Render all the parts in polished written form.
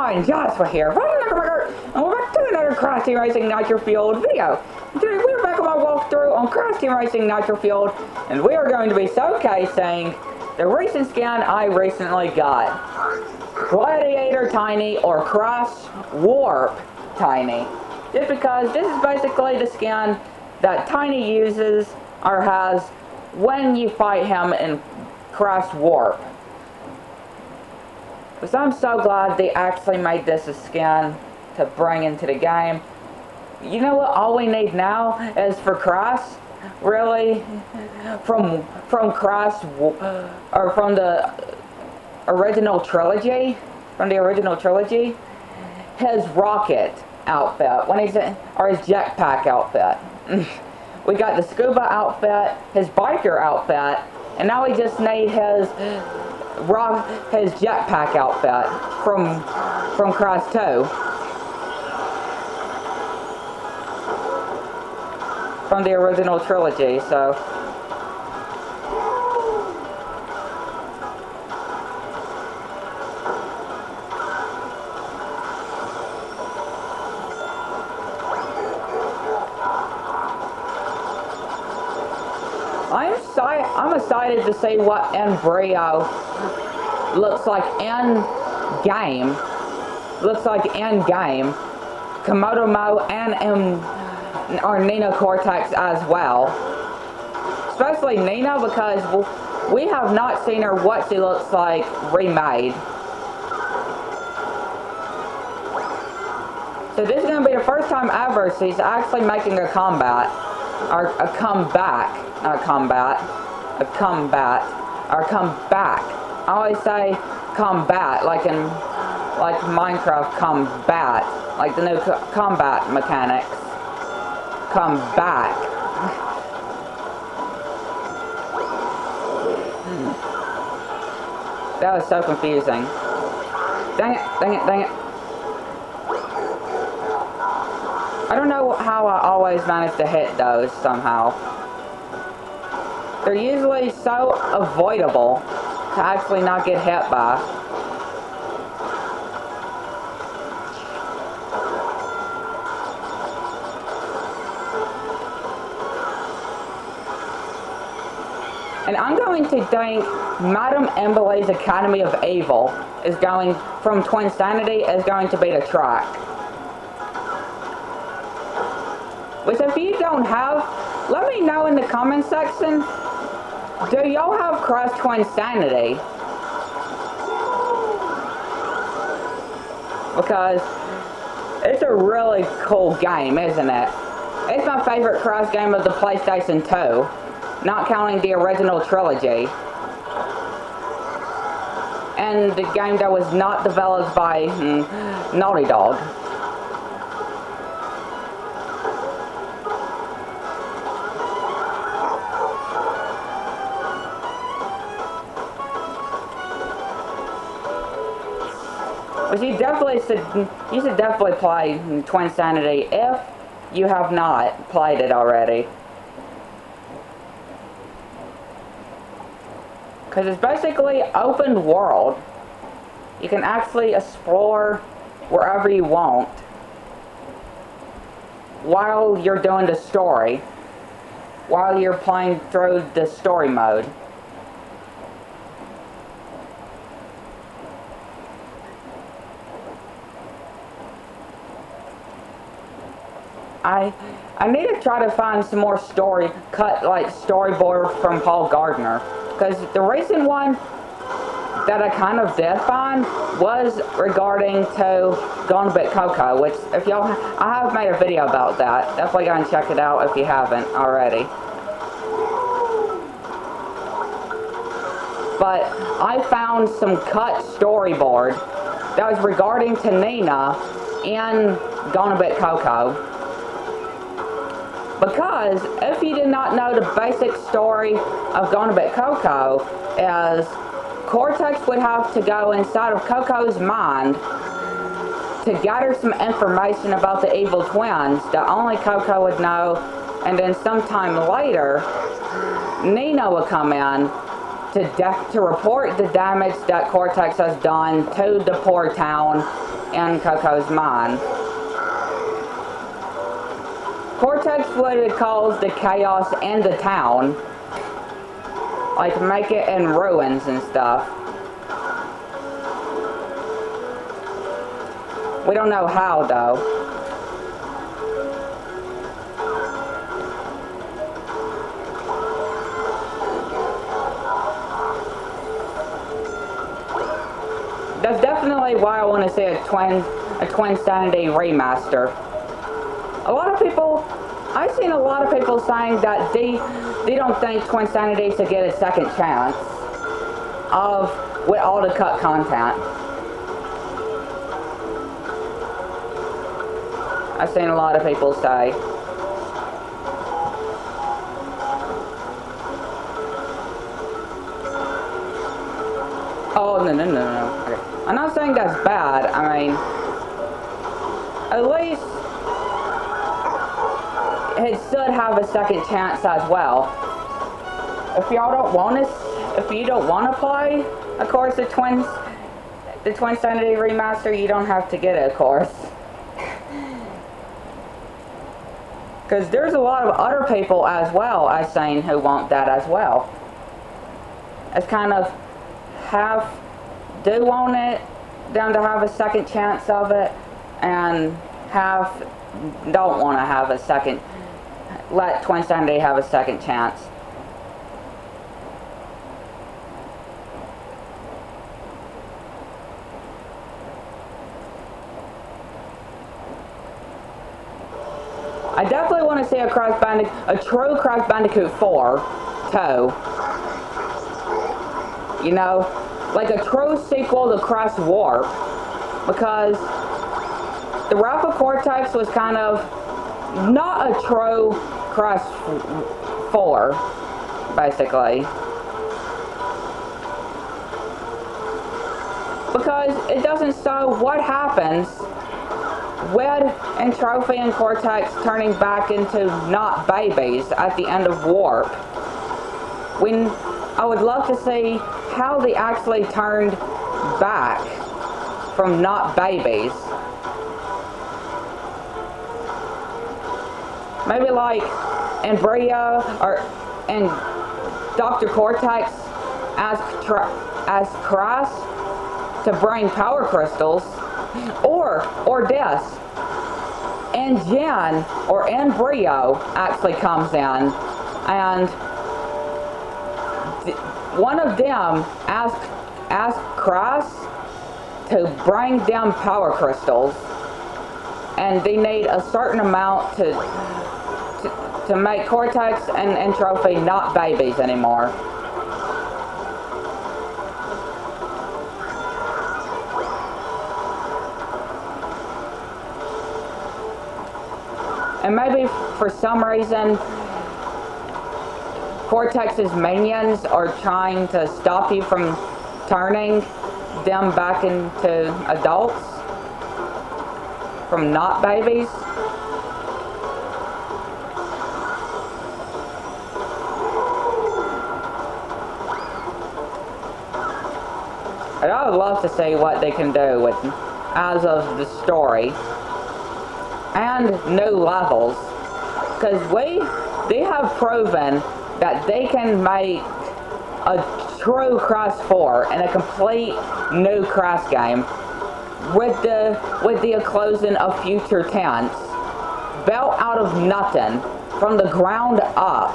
everyone, Joshua here, and we're back to another Crash Team Racing Nitro-Fueled video. Today we're back on my walkthrough on Crash Team Racing Nitro-Fueled, and we are going to be showcasing the recent skin I recently got. Gladiator Tiny or Crash Warp Tiny. Just because this is basically the skin that Tiny uses or has when you fight him in Crash Warp. So I'm so glad they actually made this a skin to bring into the game. You know what all we need now is for Crash, really, from Crash, or from the original trilogy, his rocket outfit, when he's in, or his jetpack outfit. We got the scuba outfit, his biker outfit, and now we just need his jetpack outfit from Crash 2. From the original trilogy, so. I'm excited to see what embryo looks like in game. Komodo Mo and or Nina Cortex as well. Especially Nina, because we have not seen her what she looks like remade. So this is going to be the first time ever she's actually making a comeback. Or a comeback. Not a combat. A comeback. Or comeback. I always say combat, like Minecraft combat. Like the new combat mechanics. Come back. That was so confusing. Dang it. I don't know how I always manage to hit those somehow. They're usually so avoidable to actually not get hit by. And I'm going to think Madame Emily's Academy of Evil is going, from Twinsanity, is going to be the track. Which if you don't have, let me know in the comment section, do y'all have Crash Twinsanity? Because it's a really cool game, isn't it? It's my favorite Crash game of the PlayStation 2. Not counting the original trilogy. And the game that was not developed by Naughty Dog. But you should definitely play Twinsanity if you have not played it already. Because it's basically open world. You can actually explore wherever you want while you're doing the story, while you're playing through the story mode. I need to try to find some more storyboard from Paul Gardner. Because the recent one that I kind of did find was regarding to Gone Bit Coco, which if y'all, I have made a video about that. Definitely go and check it out if you haven't already. But I found some cut storyboard that was regarding to Nina in Gone Bit Coco. Because if you did not know, the basic story of Gone Bit Coco is Cortex would have to go inside of Coco's mind to gather some information about the evil twins that only Coco would know, and then sometime later Nina would come in to report the damage that Cortex has done to the poor town in Coco's mine. Cortex would cause the chaos in the town, like make it in ruins and stuff. We don't know how though. That's definitely why I want to see a Twin Sanity remaster. A lot of people, I've seen a lot of people saying that they don't think Twin Sanity should get a second chance with all the cut content. I've seen a lot of people say. Oh, no. Okay. I'm not saying that's bad. I mean, at least it should have a second chance as well. If y'all don't want to, if you don't want to play, of course, the Twin Sanity remaster, you don't have to get it, of course. Because there's a lot of other people as well, I've seen, who want that as well. It's kind of do want it, them to have a second chance of it, and don't want to have a second, let Twin Sanity have a second chance. I definitely want to see a true Crash Bandicoot 4 too. You know, like a true sequel to Crash Warp, because the Wrath of Cortex was kind of not a true Crash 4, basically. Because it doesn't show what happens with Trophy and Cortex turning back into not babies at the end of Warp. When I would love to see how they actually turned back from not babies. Maybe like Embryo and Dr. Cortex as Crash to bring power crystals, or this, and Jen or Embryo actually comes in, and one of them asks Crash to bring them power crystals, and they need a certain amount to make Cortex and Trophy not babies anymore. And maybe for some reason Cortex's minions are trying to stop you from turning them back into adults from not babies. And I would love to see what they can do with as of the story and new levels, because they have proven that they can make a true Crash 4 and a complete new Crash game with the inclusion of future tense, built out of nothing from the ground up.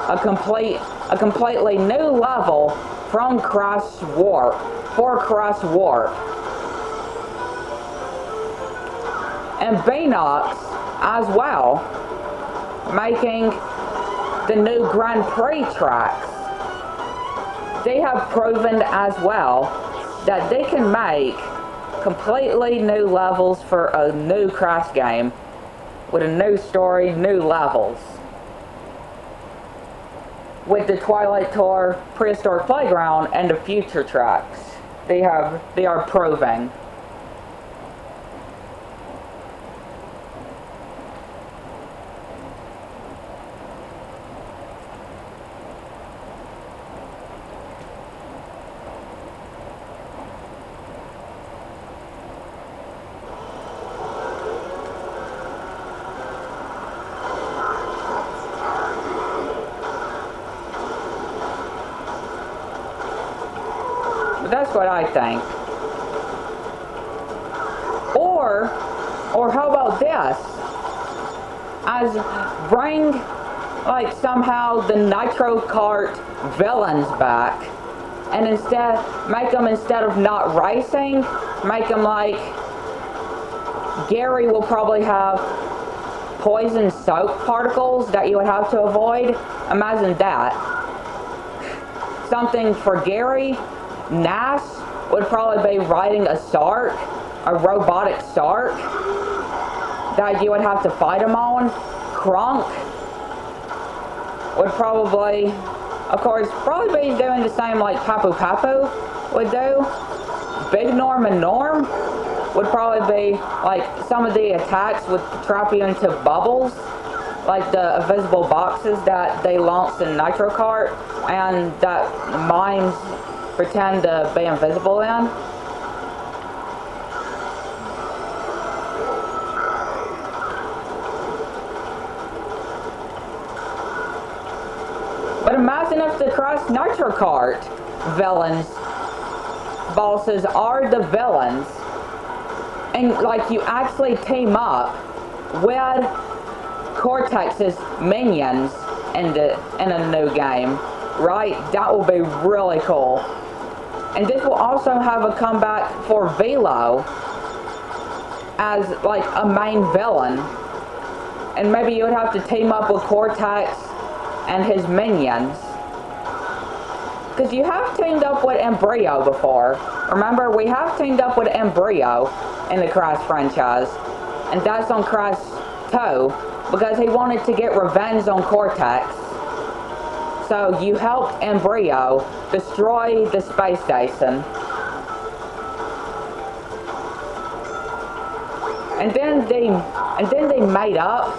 A completely new level from Crash Warp for Crash Warp. And Beanox as well, making the new Grand Prix tracks. They have proven as well that they can make completely new levels for a new Crash game with a new story, new levels. With the Twilight Tour, Prehistoric Playground, and the future tracks, they are proving. what I think. Or how about this? As bring, like, somehow the Nitro Kart villains back, and make them, instead of not racing, make them like, Gary will probably have poison soap particles that you would have to avoid. Imagine that. Something for Gary. Nash would probably be riding a shark, a robotic shark, that you would have to fight him on. Kronk would probably, of course, probably be doing the same like Papu Papu would do. Big Norm and Norm would probably be like, some of the attacks would trap you into bubbles, like the invisible boxes that they launched in Nitro Kart, and that mimes pretend to be invisible in. But imagine if the Crash Nitro Kart villains, bosses, are the villains, and like you actually team up with Cortex's minions in a new game, right? That will be really cool. And this will also have a comeback for Velo as like a main villain, and maybe you would have to team up with Cortex and his minions, because you have teamed up with Embryo before. Remember, we have teamed up with Embryo in the Crash franchise, and that's on Crash 2, because he wanted to get revenge on Cortex. So you helped Embryo destroy the space station. And then they made up.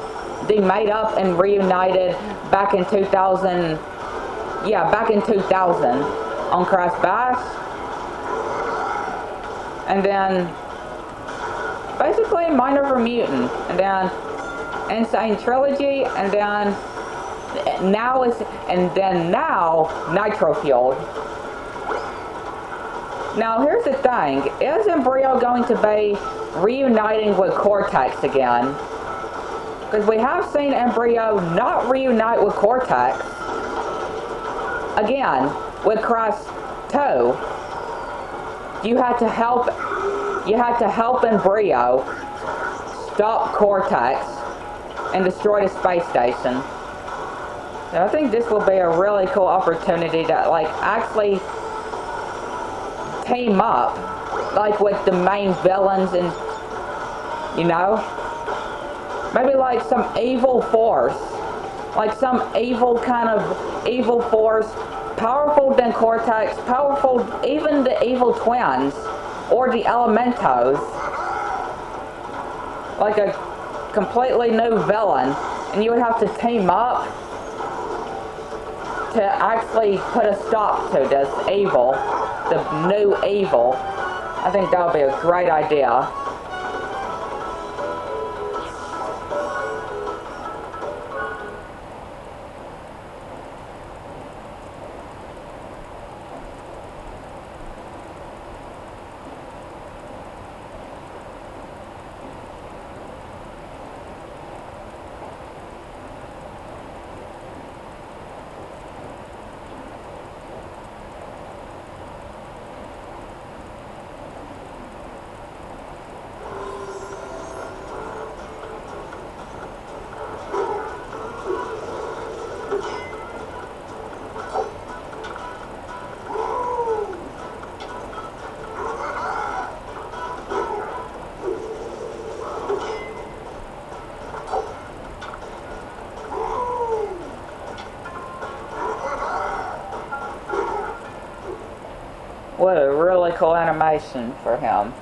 They made up and reunited back in 2000. Yeah, back in 2000 on Crash Bash. And then basically Minor for Mutant, and then Insane Trilogy, and then now Nitro-Fueled. Now here's the thing, is Embryo going to be reuniting with Cortex again? Because we have seen Embryo not reunite with Cortex again with Crash 2. You had to help Embryo stop Cortex and destroy the space station. And I think this will be a really cool opportunity to like actually team up like with the main villains, and you know, maybe like some evil force, like some evil kind of evil force, powerful than Cortex, powerful even the evil twins or the Elementos, like a completely new villain, and you would have to team up to actually put a stop to this evil, the new evil. I think that would be a great idea. What a really cool animation for him.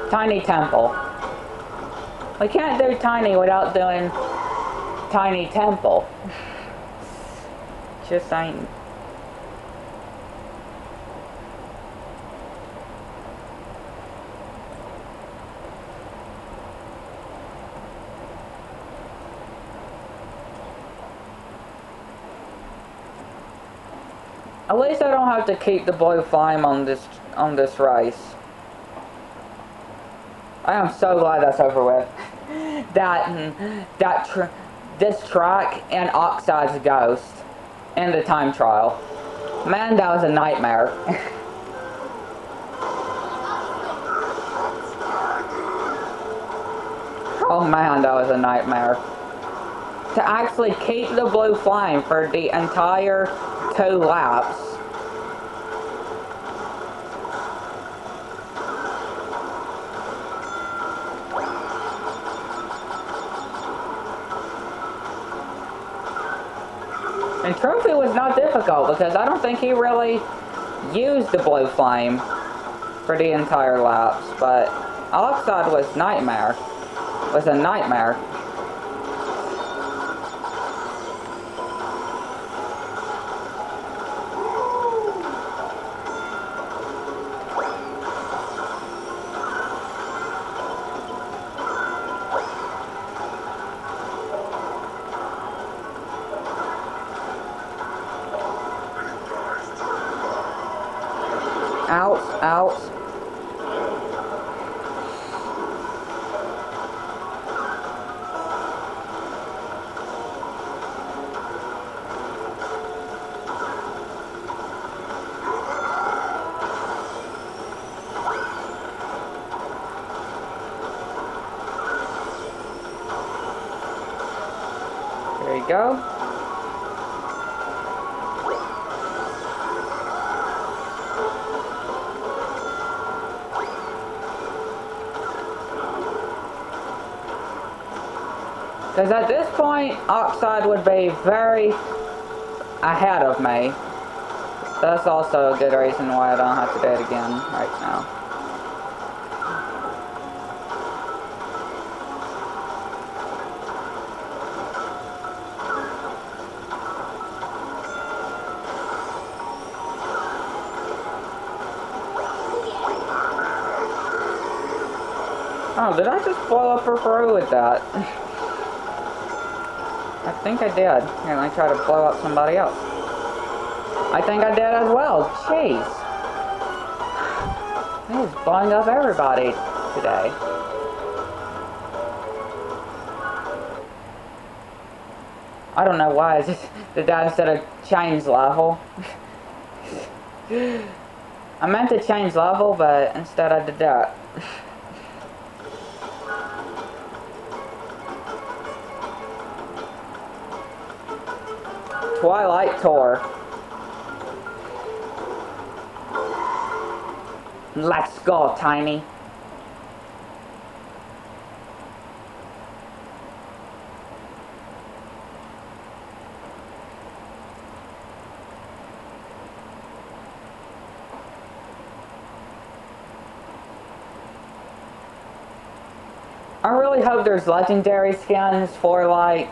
Tiny Temple. We can't do Tiny without doing Tiny Temple. just ain't. At least I don't have to keep the blue flame on this race. I am so glad that's over with. This track and Oxide's Ghost and the time trial. Man, that was a nightmare. Oh man, that was a nightmare. To actually keep the blue flame for the entire 2 laps. And Trophy was not difficult because I don't think he really used the blue flame for the entire laps, but Oxide was a nightmare. Out. There you go. Because at this point, Oxide would be very ahead of me. That's also a good reason why I don't have to do it again right now. Oh, did I just blow up her through with that? I think I did. Here, let me try to blow up somebody else. I think I did as well. Jeez. I was blowing up everybody today. I don't know why. I just did that instead of change level. I meant to change level, but instead I did that. Twilight Tour. Let's go, Tiny. I really hope there's legendary skins for, like,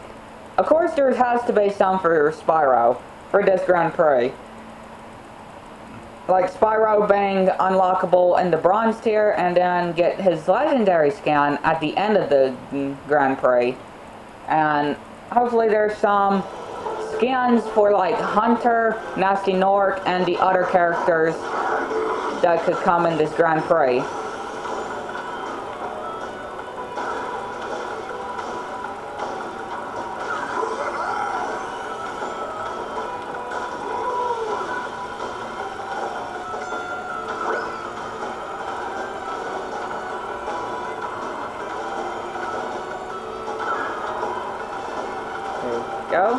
of course there has to be some for Spyro for this Grand Prix. Like Spyro being unlockable in the bronze tier and then get his legendary skin at the end of the Grand Prix. And hopefully there's some skins for like Hunter, Nasty Nork, and the other characters that could come in this Grand Prix. Go.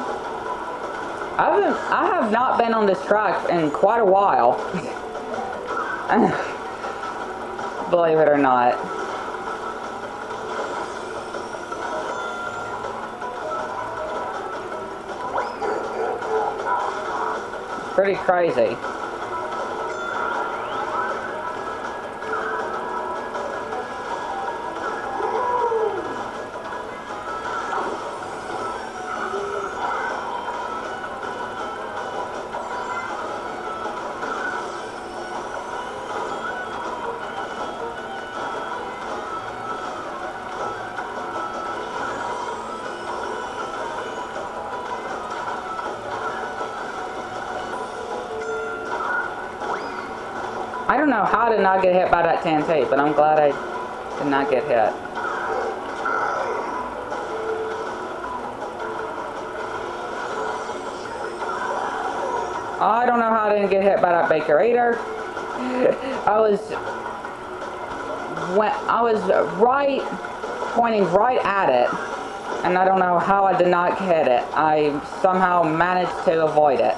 I have not been on this track in quite a while. Believe it or not. Pretty crazy. I don't know how I did not get hit by that TNT, but I'm glad I did not get hit. I don't know how I didn't get hit by that baker either. I was pointing right at it, and I don't know how I did not hit it. I somehow managed to avoid it.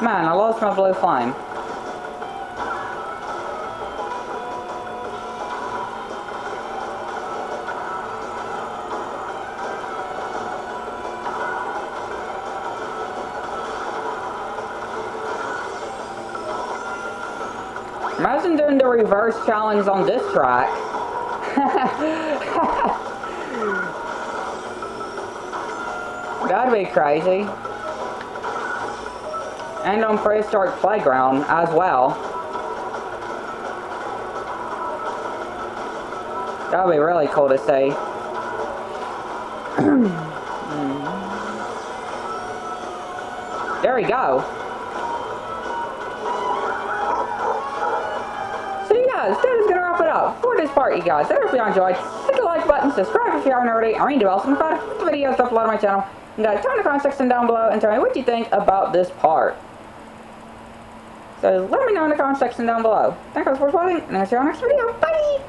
Man, I lost my blue flame. Imagine doing the reverse challenge on this track. That'd be crazy. And on Prehistoric Playground as well. That would be really cool to see. There we go. So you guys, that is going to wrap it up for this part, you guys. I hope you enjoyed. Hit the like button, subscribe if you haven't already, and ring the bell so you can find the videos uploaded on my channel. And guys, tell me in the comment section down below and tell me what you think about this part. So let me know in the comment section down below. Thanks for watching, and I'll see you on the next video. Bye!